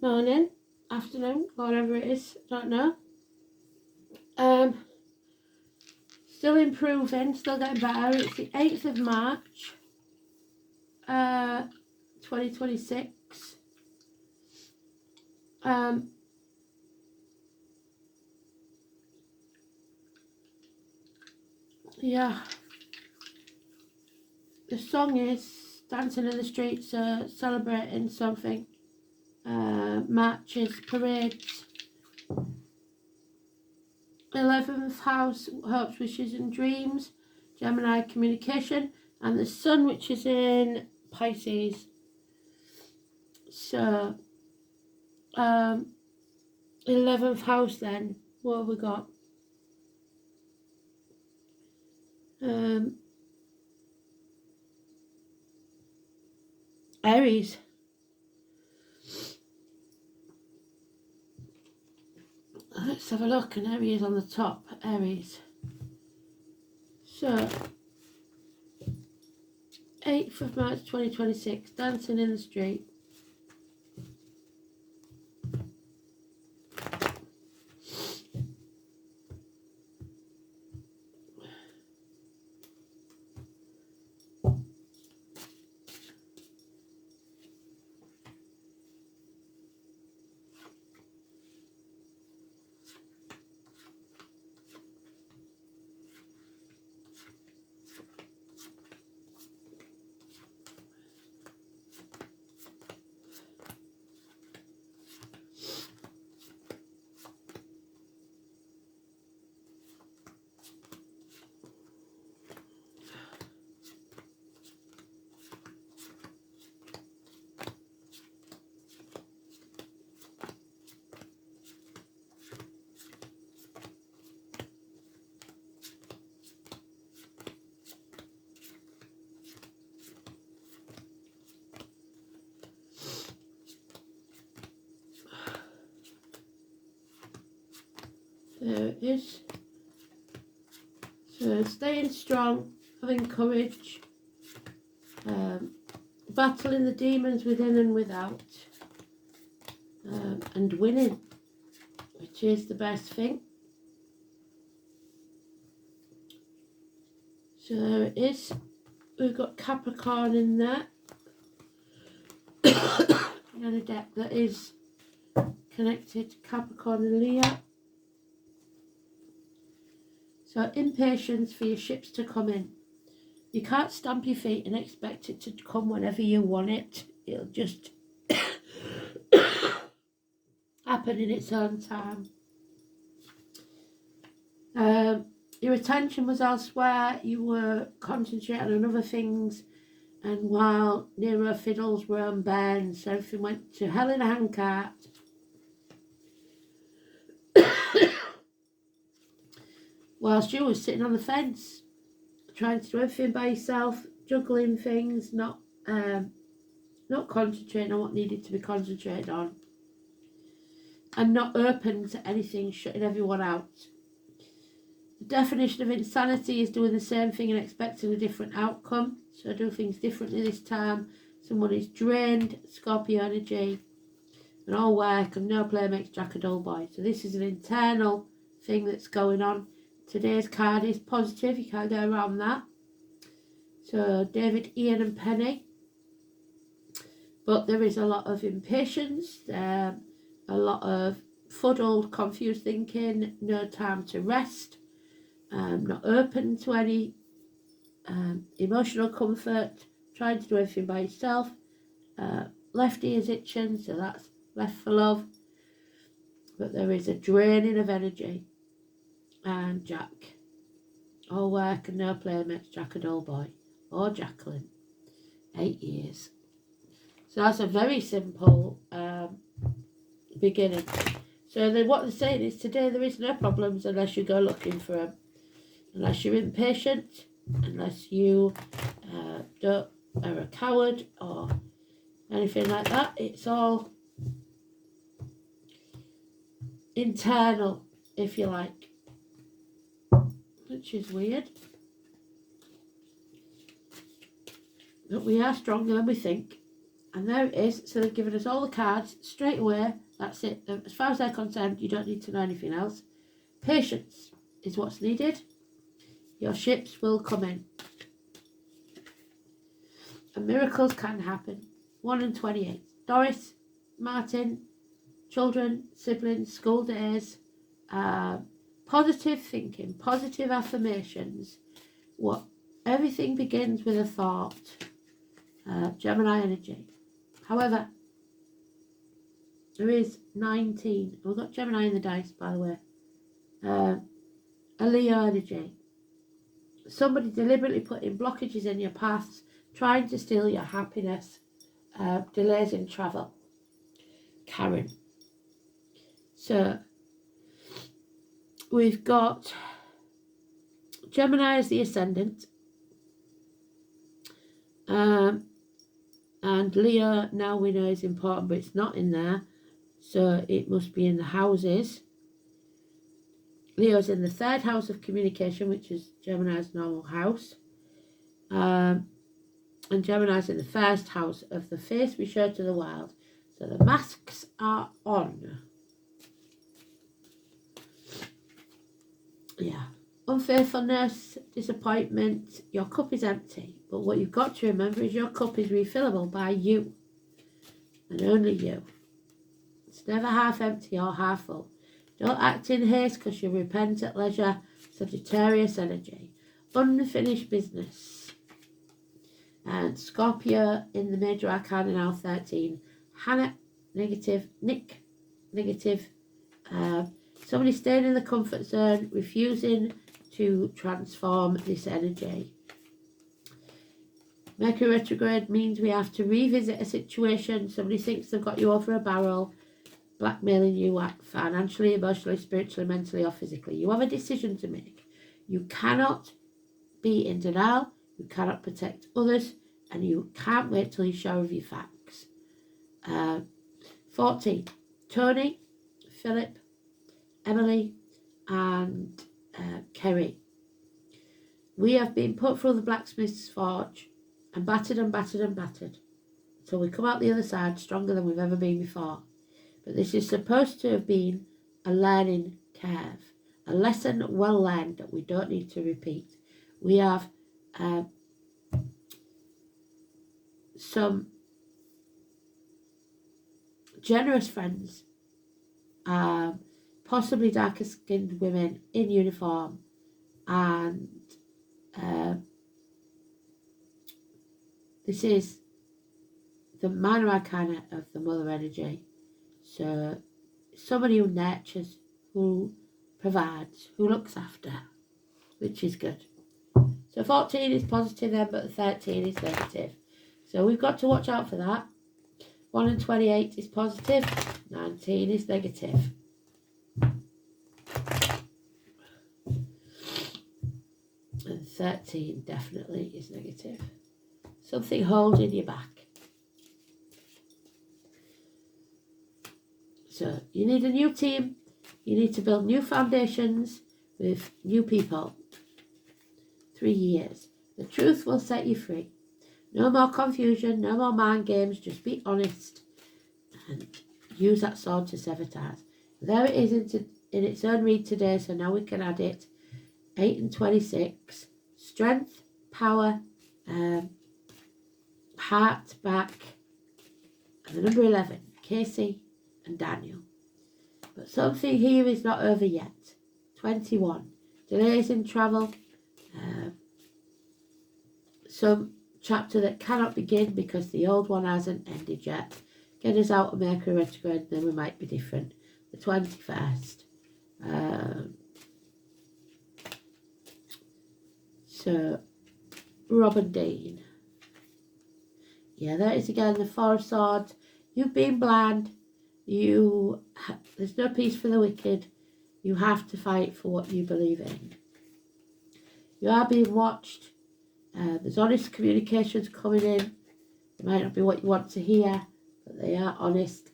morning, afternoon, whatever it is, don't know. Still improving, still getting better. It's the 8th of March, 2026. Yeah. The song is Dancing in the Streets, celebrating something. Marches, parades. 11th house, hopes, wishes and dreams. Gemini, communication. And the sun, which is in Pisces. So, 11th house then. What have we got? Aries. Let's have a look, and Aries on the top. Aries. So, 8th of March 2026, dancing in the street. There it is. So staying strong, having courage, battling the demons within and without, and winning, which is the best thing. So there it is. We've got Capricorn in there. And a deck that is connected to Capricorn and Leo. So impatience for your ships to come in. You can't stamp your feet and expect it to come whenever you want it. It'll just happen in its own time. Your attention was elsewhere. You were concentrating on other things. And while Nero fiddles were on bends, everything went to hell in a handcart. Whilst you were sitting on the fence, trying to do everything by yourself, juggling things, not concentrating on what needed to be concentrated on, and not open to anything, shutting everyone out. The definition of insanity is doing the same thing and expecting a different outcome. So do things differently this time. Someone is drained, Scorpio energy, and all work and no play makes Jack a dull boy. So this is an internal thing that's going on. Today's card is positive, you can't go around that. So David, Ian and Penny. But there is a lot of impatience, a lot of fuddled, confused thinking, no time to rest, not open to any emotional comfort, trying to do everything by yourself. Left ear's itching, so that's left for love. But there is a draining of energy. And Jack. All work and no play makes Jack a dull boy. Or Jacqueline. 8 years. So that's a very simple beginning. So then what they're saying is today there is no problems unless you go looking for them. Unless you're impatient, unless you are a coward or anything like that. It's all internal, if you like. Which is weird. But we are stronger than we think. And there it is. So they've given us all the cards straight away. That's it. As far as they're concerned, you don't need to know anything else. Patience is what's needed. Your ships will come in. And miracles can happen. 1 in 28. Doris, Martin, children, siblings, school days, positive thinking, positive affirmations. Everything begins with a thought. Gemini energy. However, there is 19. We've got Gemini in the dice, by the way. A Leo energy. Somebody deliberately putting blockages in your paths, trying to steal your happiness. Delays in travel. Karen. So, we've got Gemini as the ascendant. And Leo, now we know, is important, but it's not in there. So it must be in the houses. Leo's in the 3rd house of communication, which is Gemini's normal house. And Gemini's in the 1st house of the face we show to the world. So the masks are on. Yeah. Unfaithfulness, disappointment, your cup is empty. But what you've got to remember is your cup is refillable by you. And only you. It's never half empty or half full. Don't act in haste because you repent at leisure. Sagittarius energy. Unfinished business. And Scorpio in the major arcana now 13. Hannah, negative. Nick, negative. Somebody staying in the comfort zone, refusing to transform this energy. Mercury retrograde means we have to revisit a situation. Somebody thinks they've got you over a barrel, blackmailing you financially, emotionally, spiritually, mentally, or physically. You have a decision to make. You cannot be in denial. You cannot protect others. And you can't wait till you show your facts. 14. Tony, Philip, Emily, and Kerry. We have been put through the blacksmith's forge and battered and battered and battered until we come out the other side stronger than we've ever been before. But this is supposed to have been a learning curve, a lesson well learned that we don't need to repeat. We have some generous friends, possibly darker skinned women in uniform, and this is the minor arcana of the mother energy. So somebody who nurtures, who provides, who looks after, which is good. So 14 is positive then, but 13 is negative. So we've got to watch out for that. 1 in 28 is positive, 19 is negative. And 13 definitely is negative. Something holding you back. So you need a new team. You need to build new foundations with new people. 3 years. The truth will set you free. No more confusion, no more mind games. Just be honest and use that sword to sever ties. There it is in its own read today, so now we can add it. 8 and 26. Strength, power, heart, back, and the number 11. Casey and Daniel. But something here is not over yet. 21. Delays in travel. Some chapter that cannot begin because the old one hasn't ended yet. Get us out of Mercury retrograde, then we might be different. The 21st. So, Robin Dean. Yeah, there it is again, the Four of Swords. You've been blind. There's no peace for the wicked. You have to fight for what you believe in. You are being watched. There's honest communications coming in. It might not be what you want to hear, but they are honest.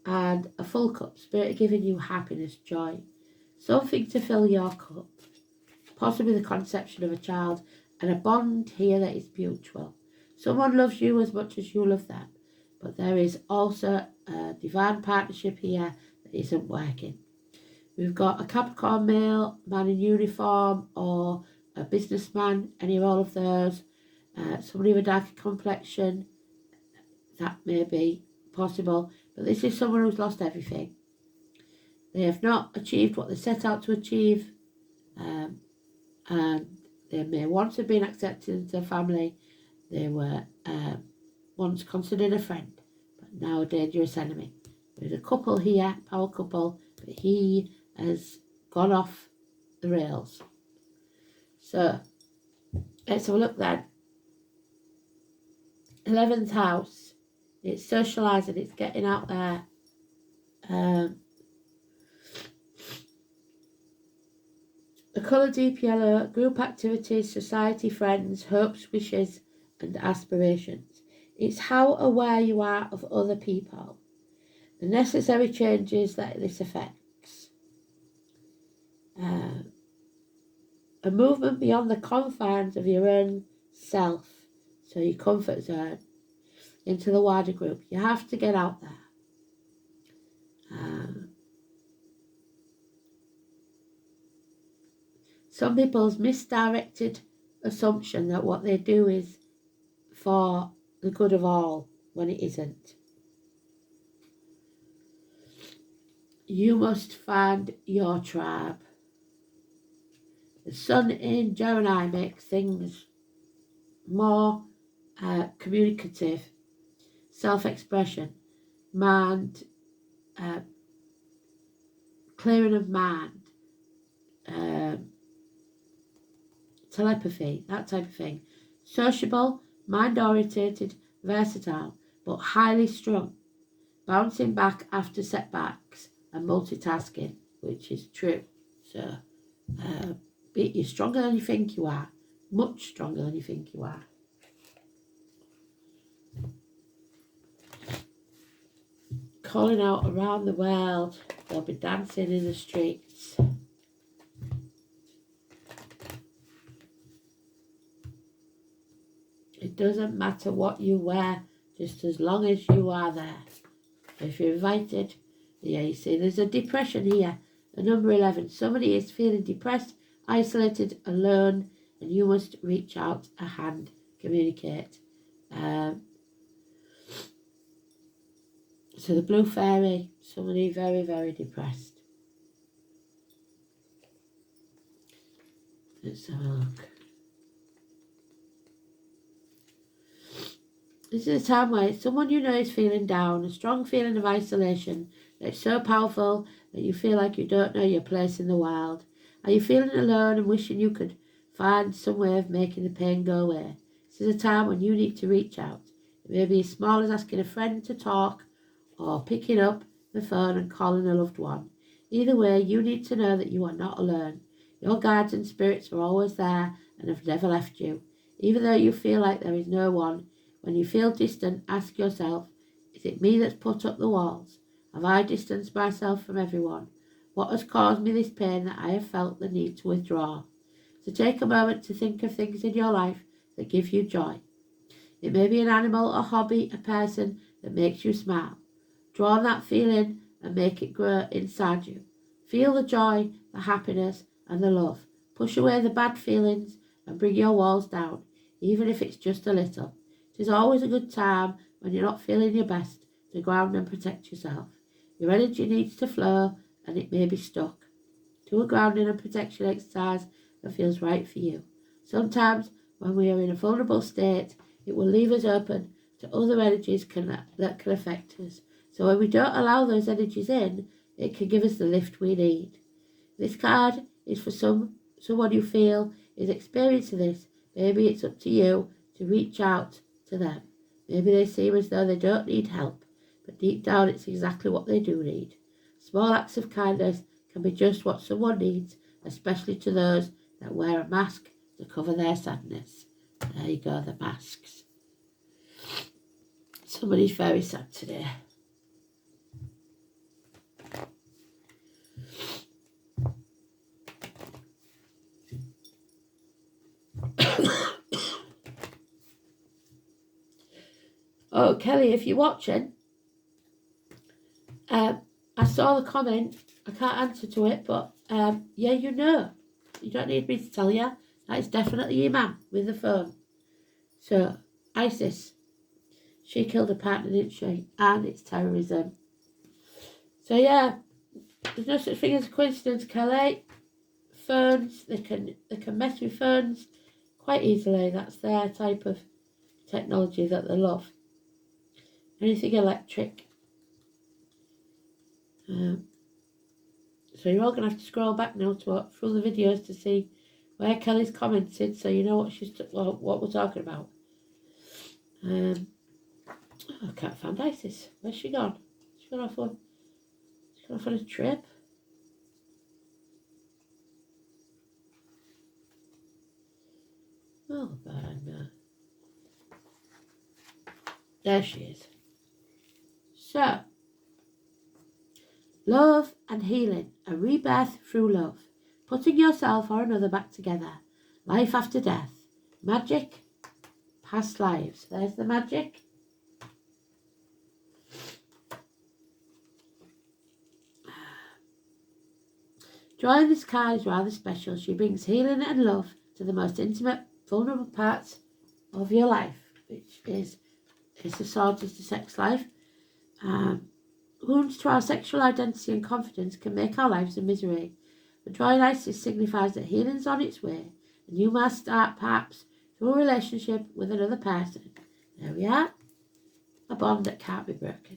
And a full cup. Spirit giving you happiness, joy. Something to fill your cup. Possibly the conception of a child. And a bond here that is mutual. Someone loves you as much as you love them, but there is also a divine partnership here that isn't working. We've got a Capricorn male, man in uniform, or a businessman, any of all of those. Somebody with a darker complexion, that may be possible, but this is someone who's lost everything. They have not achieved what they set out to achieve, and they may once have been accepted into the family. They were once considered a friend, but now a dangerous enemy. There's a couple here, power couple, but he has gone off the rails. So let's have a look then. 11th house, it's socialising, it's getting out there. The colour deep yellow, group activities, society, friends, hopes, wishes and aspirations. It's how aware you are of other people, the necessary changes that this affects. A movement beyond the confines of your own self, so your comfort zone, into the wider group. You have to get out there. Some people's misdirected assumption that what they do is for the good of all when it isn't. You must find your tribe. The sun in Gemini makes things more communicative, self-expression, mind, clearing of mind, telepathy, that type of thing. Sociable, mind-orientated, versatile, but highly strung, bouncing back after setbacks and multitasking, which is true. So, you're stronger than you think you are, much stronger than you think you are. Calling out around the world, they'll be dancing in the streets. It doesn't matter what you wear, just as long as you are there. If you're invited, yeah, you see, there's a depression here. The number 11, somebody is feeling depressed, isolated, alone, and you must reach out a hand, communicate. So the blue fairy, somebody very, very depressed. Let's have a look. This is a time where someone you know is feeling down, a strong feeling of isolation that's so powerful that you feel like you don't know your place in the world. Are you feeling alone and wishing you could find some way of making the pain go away? This is a time when you need to reach out. It may be as small as asking a friend to talk or picking up the phone and calling a loved one. Either way, you need to know that you are not alone. Your guides and spirits are always there and have never left you. Even though you feel like there is no one, when you feel distant, ask yourself, is it me that's put up the walls? Have I distanced myself from everyone? What has caused me this pain that I have felt the need to withdraw? So take a moment to think of things in your life that give you joy. It may be an animal, a hobby, a person that makes you smile. Draw on that feeling and make it grow inside you. Feel the joy, the happiness and the love. Push away the bad feelings and bring your walls down, even if it's just a little. It is always a good time when you're not feeling your best to ground and protect yourself. Your energy needs to flow and it may be stuck. Do a grounding and protection exercise that feels right for you. Sometimes when we are in a vulnerable state, it will leave us open to other energies that can affect us. So when we don't allow those energies in, it can give us the lift we need. This card is for someone you feel is experiencing this. Maybe it's up to you to reach out to them. Maybe they seem as though they don't need help, but deep down it's exactly what they do need. Small acts of kindness can be just what someone needs, especially to those that wear a mask to cover their sadness. There you go, the masks. Somebody's very sad today. Oh, Kelly, if you're watching, I saw the comment. I can't answer to it, but yeah, you know. You don't need me to tell you. That is definitely your man with the phone. So, ISIS. She killed her partner, didn't she? And it's terrorism. So yeah, there's no such thing as a coincidence, Kelly. Phones, they can mess with phones quite easily. That's their type of technology that they love. Anything electric. So you're all going to have to scroll back now through the videos to see where Kelly's commented, so you know what we're talking about. I can't find Isis. Where's she gone? She's gone off on a trip. Oh, man. There she is. So, love and healing, a rebirth through love, putting yourself or another back together, life after death, magic, past lives. There's the magic. Joy in this card is rather special. She brings healing and love to the most intimate, vulnerable parts of your life, which is the sword, is the sex life. Wounds to our sexual identity and confidence can make our lives a misery. But Joy in Isis signifies that healing is on its way, and you must start perhaps through a relationship with another person. There we are. A bond that can't be broken.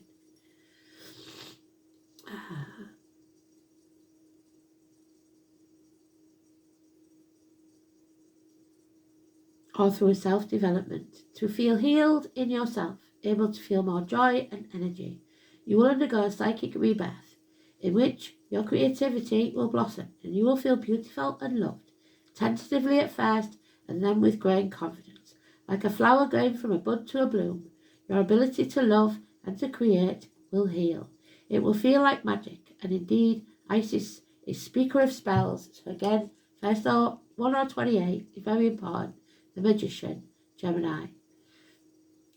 Or through a self-development, to feel healed in yourself, able to feel more joy and energy. You will undergo a psychic rebirth, in which your creativity will blossom, and you will feel beautiful and loved, tentatively at first, and then with growing confidence. Like a flower going from a bud to a bloom, your ability to love and to create will heal. It will feel like magic, and indeed, Isis is speaker of spells. So again, first 1 or 28 is very important. The magician, Gemini,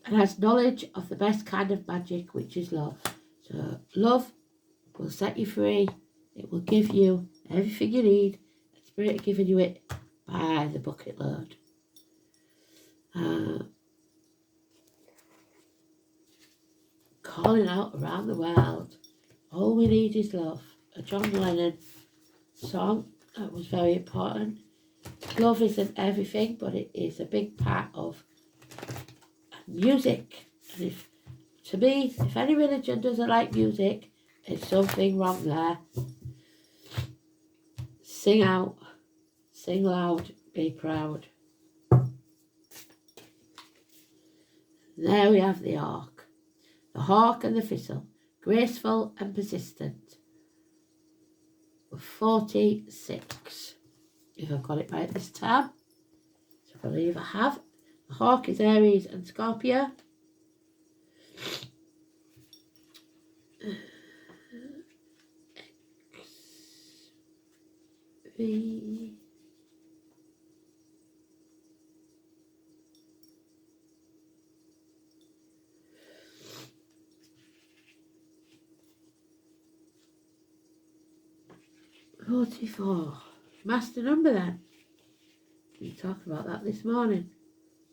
and has knowledge of the best kind of magic, which is love. So love will set you free. It will give you everything you need. And Spirit giving you it by the bucket load. Calling out around the world. All we need is love. A John Lennon song that was very important. Love isn't everything, but it is a big part of music. And to me, if any religion doesn't like music, there's something wrong there. Sing out, sing loud, be proud. There we have the hawk. The hawk and the thistle, graceful and persistent. 46. If I've got it right this time. So I believe I have. The hawk is Aries and Scorpio. XV. $44. Master number then. We talked about that this morning.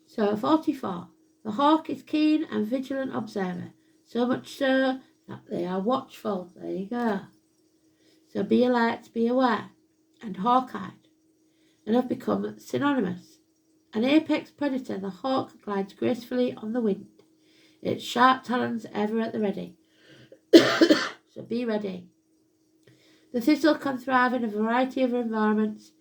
So 44. The hawk is keen and vigilant observer, so much so that they are watchful. There you go. So be alert, be aware, and hawk-eyed, and have become synonymous. An apex predator, the hawk glides gracefully on the wind, its sharp talons ever at the ready. So be ready. The thistle can thrive in a variety of environments,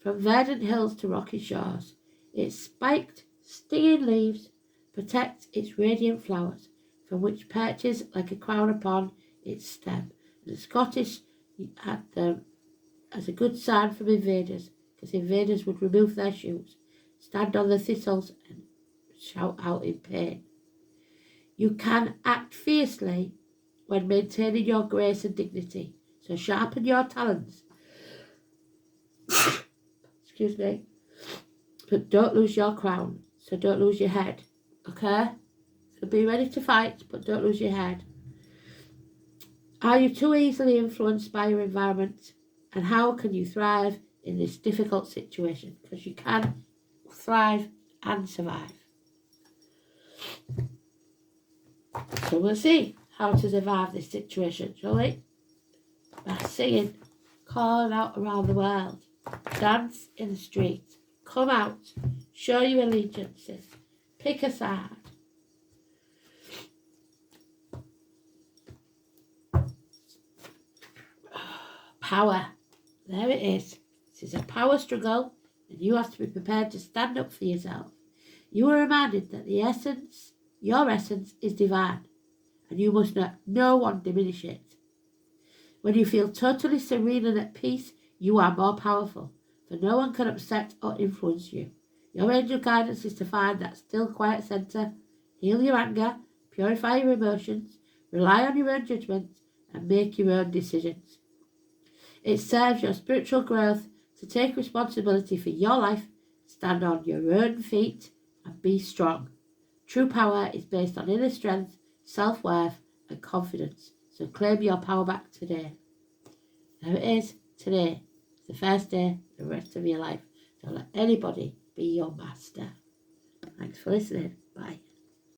from verdant hills to rocky shores. Its spiked, stinging leaves protect its radiant flowers, from which perches like a crown upon its stem. And the Scottish had them as a good sign from invaders, because invaders would remove their shoes, stand on the thistles, and shout out in pain. You can act fiercely when maintaining your grace and dignity, so sharpen your talons. Excuse me. But don't lose your crown, so don't lose your head, okay? So be ready to fight, but don't lose your head. Are you too easily influenced by your environment? And how can you thrive in this difficult situation? Because you can thrive and survive. So we'll see how to survive this situation, shall we? By singing, calling out around the world, dance in the street, come out, show your allegiances, pick a side. Power. There it is. This is a power struggle, and you have to be prepared to stand up for yourself. You are reminded that your essence is divine, and you must let no one diminish it. When you feel totally serene and at peace, you are more powerful, for no one can upset or influence you. Your angel guidance is to find that still, quiet centre, heal your anger, purify your emotions, rely on your own judgment, and make your own decisions. It serves your spiritual growth to take responsibility for your life, stand on your own feet, and be strong. True power is based on inner strength, self-worth, and confidence. So claim your power back today. There it is, today. It's the first day, the rest of your life. Don't let anybody be your master. Thanks for listening. Bye.